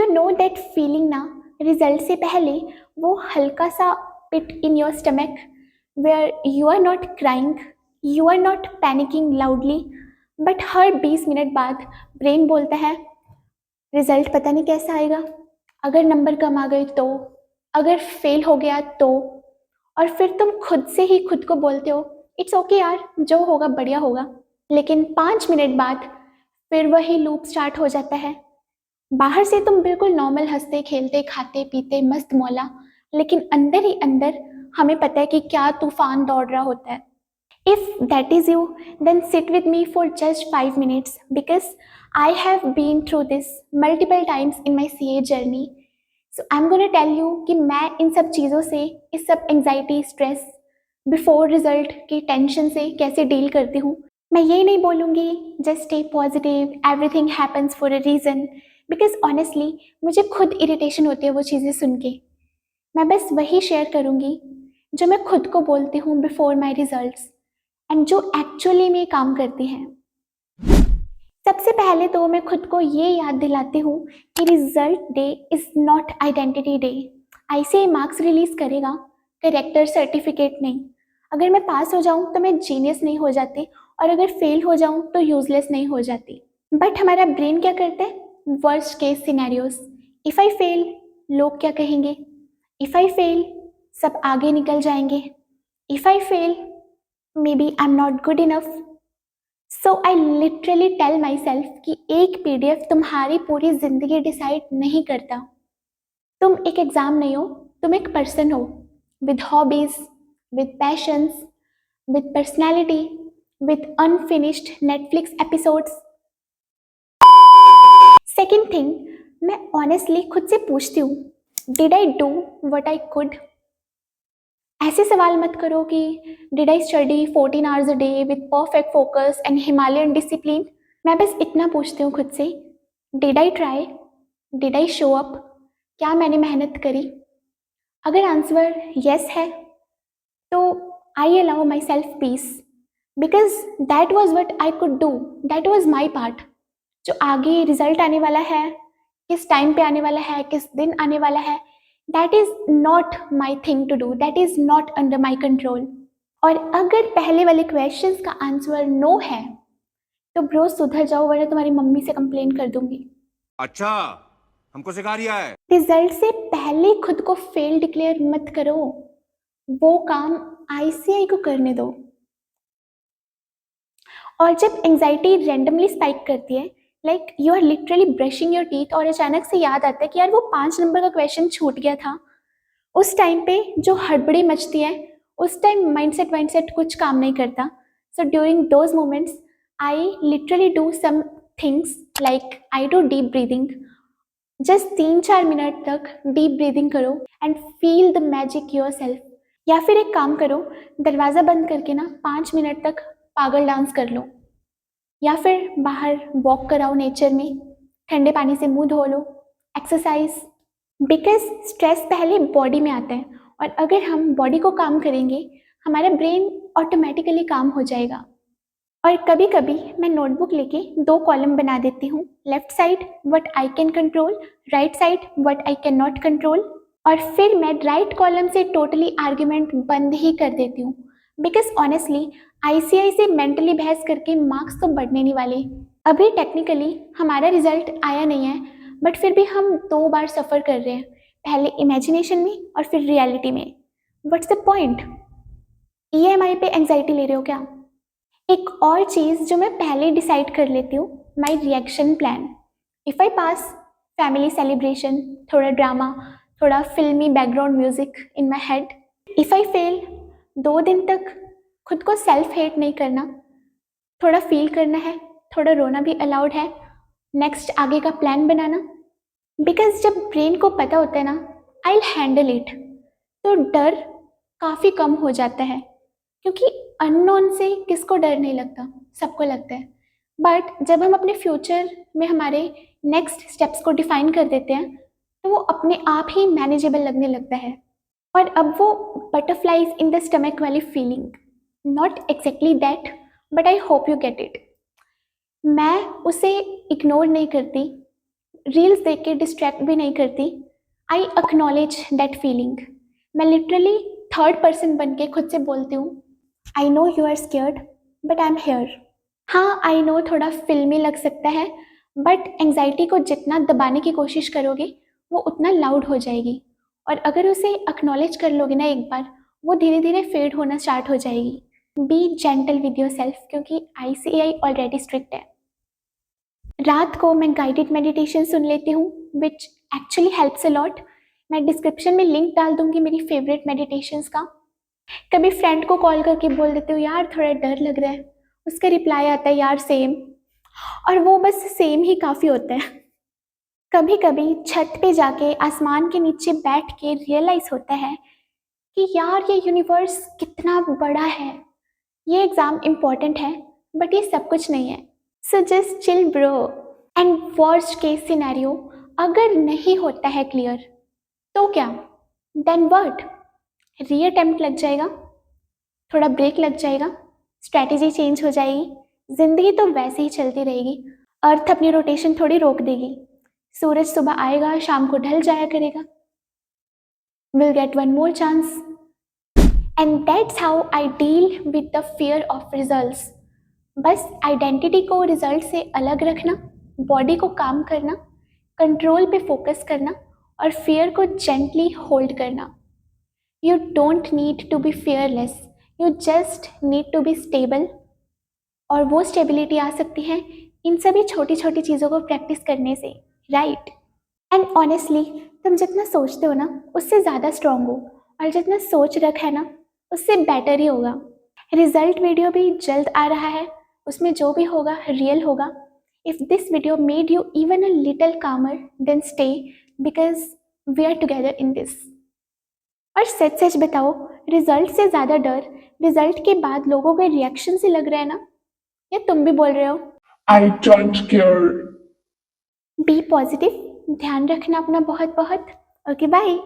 You know that feeling ना, result से पहले वो हल्का सा pit in your stomach where you are not crying, you are not panicking loudly, but हर 20 मिनट बाद ब्रेन बोलता है रिजल्ट पता नहीं कैसा आएगा, अगर नंबर कम आ गए तो, अगर फेल हो गया तो। और फिर तुम खुद से ही खुद को बोलते हो इट्स ओके यार, जो होगा बढ़िया होगा। लेकिन 5 मिनट बाद फिर वही लूप स्टार्ट हो जाता है। बाहर से तुम बिल्कुल नॉर्मल हंसते खेलते खाते पीते मस्त मौला, लेकिन अंदर ही अंदर हमें पता है कि क्या तूफान दौड़ रहा होता है। If that is you, then sit with me for just 5 minutes because I have been through this multiple times in my CA journey. So I'm gonna tell you कि मैं इन सब चीज़ों से, इस सब एंजाइटी स्ट्रेस बिफोर रिजल्ट की tension से कैसे डील करती हूँ। मैं ये नहीं बोलूँगी just stay positive, everything happens for a reason, because honestly मुझे खुद इरिटेशन होती है वो चीज़ें सुन के। मैं बस वही शेयर करूँगी जो मैं खुद को बोलती हूँ बिफोर माई रिजल्ट्स एंड जो एक्चुअली में काम करती हैं। सबसे पहले तो मैं खुद को ये याद दिलाती हूँ कि result day is not identity day. ICI marks release करेगा, करेक्टर सर्टिफिकेट नहीं। अगर मैं पास हो जाऊँ तो मैं जीनियस नहीं हो जाती, और अगर फेल हो जाऊँ तो यूजलेस नहीं हो जाती। बट हमारा ब्रेन क्या करता है, worst case scenarios. If I fail लोग क्या कहेंगे, इफ़ आई फेल सब आगे निकल जाएंगे, if I fail maybe I'm not good enough. So I literally tell myself कि एक पीडीएफ तुम्हारी पूरी जिंदगी डिसाइड नहीं करता। तुम एक एग्जाम नहीं हो, तुम एक पर्सन हो with hobbies, with patience, with personality, with unfinished Netflix episodes. Second thing, मैं ऑनेस्टली खुद से पूछती हूँ did I do what I could. ऐसे सवाल मत करो कि did I study 14 hours a day with perfect focus and Himalayan discipline. मैं बस इतना पूछती हूँ खुद से did I try, did I show up, क्या मैंने मेहनत करी। अगर आंसर यस है तो आई allow myself peace, because that was what I could do, that was my part. जो आगे रिजल्ट आने वाला है, किस टाइम पे आने वाला है, किस दिन आने वाला है, that is not my thing to do, that is not under my control. और अगर पहले वाले क्वेश्चंस का आंसर नो है तो ब्रो सुधर जाओ, वरना तुम्हारी मम्मी से कंप्लेन कर दूंगी। अच्छा, हमको सिखा रिया है। रिजल्ट से पहले खुद को फेल डिक्लेयर मत करो, वो काम आईसीआई को करने दो। और जब एंजाइटी रेंडमली स्पाइक करती है, like you are literally brushing your teeth और अचानक से याद आता है कि यार वो 5 नंबर का क्वेश्चन छूट गया था, उस टाइम पे जो हड़बड़ी मचती है, उस टाइम माइंडसेट कुछ काम नहीं करता। So during those moments I literally do some things like I do deep breathing. Just 3-4 minute तक डीप ब्रीदिंग करो and feel the magic yourself. या फिर एक काम करो, दरवाज़ा बंद करके ना 5 मिनट तक पागल डांस कर लो, या फिर बाहर वॉक कराओ नेचर में, ठंडे पानी से मुंह धो लो, एक्सरसाइज। बिकॉज स्ट्रेस पहले बॉडी में आता है, और अगर हम बॉडी को काम करेंगे हमारा ब्रेन ऑटोमेटिकली काम हो जाएगा। और कभी कभी मैं नोटबुक लेके 2 कॉलम बना देती हूँ, left side what I can control, right side what I can not control. और फिर मैं राइट कॉलम से टोटली आर्ग्यूमेंट बंद ही कर देती हूँ, बिकॉज ऑनेस्टली आईसीआई से मेंटली बहस करके मार्क्स तो बढ़ने नहीं वाले। अभी टेक्निकली हमारा रिजल्ट आया नहीं है, बट फिर भी हम 2 बार सफ़र कर रहे हैं, पहले इमेजिनेशन में और फिर रियलिटी में। What's the point? ईएमआई पे एंजाइटी ले रहे हो क्या? एक और चीज़ जो मैं पहले डिसाइड कर लेती हूँ, my reaction plan. If I pass, family celebration, थोड़ा ड्रामा, थोड़ा फिल्मी background music in my head. If I fail, 2 दिन तक खुद को सेल्फ हेट नहीं करना, थोड़ा फील करना है, थोड़ा रोना भी अलाउड है, नेक्स्ट आगे का प्लान बनाना। बिकॉज जब ब्रेन को पता होता है ना आई हैंडल इट, तो डर काफ़ी कम हो जाता है, क्योंकि अननोन से किसको डर नहीं लगता, सबको लगता है। बट जब हम अपने फ्यूचर में हमारे नेक्स्ट स्टेप्स को डिफाइन कर देते हैं तो वो अपने आप ही मैनेजेबल लगने लगता है। और अब वो बटरफ्लाइज इन द स्टमक वाली feeling, not exactly that, but I hope you get it. मैं उसे इग्नोर नहीं करती, रील्स देख के डिस्ट्रैक्ट भी नहीं करती। I acknowledge that feeling. मैं लिटरली थर्ड पर्सन बन के खुद से बोलती हूँ, I know you are scared but I am here. हाँ, आई नो थोड़ा फिल्मी लग सकता है, बट एंजाइटी को जितना दबाने की कोशिश करोगे वो उतना लाउड हो जाएगी। और अगर उसे अक्नॉलेज कर लोगे ना एक बार, वो धीरे धीरे फेड होना स्टार्ट हो जाएगी। B gentle with your self, क्योंकि ICAI ऑलरेडी स्ट्रिक्ट है। रात को मैं गाइडेड मेडिटेशन सुन लेती हूँ which actually helps a lot. मैं डिस्क्रिप्शन में लिंक डाल दूंगी मेरी फेवरेट मेडिटेशंस का। कभी फ्रेंड को कॉल करके बोल देती हूँ यार थोड़ा डर लग रहा है, उसका रिप्लाई आता है यार सेम, और वो बस सेम ही काफ़ी होता है। कभी कभी छत पे जाके आसमान के नीचे बैठ के रियलाइज होता है कि यार ये यूनिवर्स कितना बड़ा है। ये एग्ज़ाम इम्पॉर्टेंट है बट ये सब कुछ नहीं है। So just chill bro. And worst case scenario, अगर नहीं होता है क्लियर तो क्या? Then what? रीअटेम्प्ट लग जाएगा, थोड़ा ब्रेक लग जाएगा, स्ट्रैटेजी चेंज हो जाएगी, जिंदगी तो वैसे ही चलती रहेगी। अर्थ अपनी रोटेशन थोड़ी रोक देगी। सूरज सुबह आएगा, शाम को ढल जाया करेगा। Will get one more chance. And that's how I deal with the fear of results. बस आइडेंटिटी को रिजल्ट से अलग रखना, बॉडी को काम करना, कंट्रोल पे फोकस करना और फियर को जेंटली होल्ड करना। You don't need to be fearless, you just need to be stable. और वो स्टेबिलिटी आ सकती है इन सभी छोटी छोटी चीज़ों को प्रैक्टिस करने से, राइट? एंड ऑनेस्टली तुम जितना सोचते हो ना उससे ज़्यादा स्ट्रांग हो, और जितना सोच रखा है ना उससे बेटर ही होगा। रिजल्ट वीडियो भी जल्द आ रहा है, उसमें जो भी होगा रियल होगा। If this video made you even a little calmer then stay, because we are together in this. और सच सच बताओ, रिजल्ट से ज़्यादा डर रिजल्ट के बाद लोगों के रिएक्शन से लग रहा है ना, या तुम भी बोल रहे हो? I don't care. B positive, ध्यान रखना अपना बहुत बहुत। Okay bye.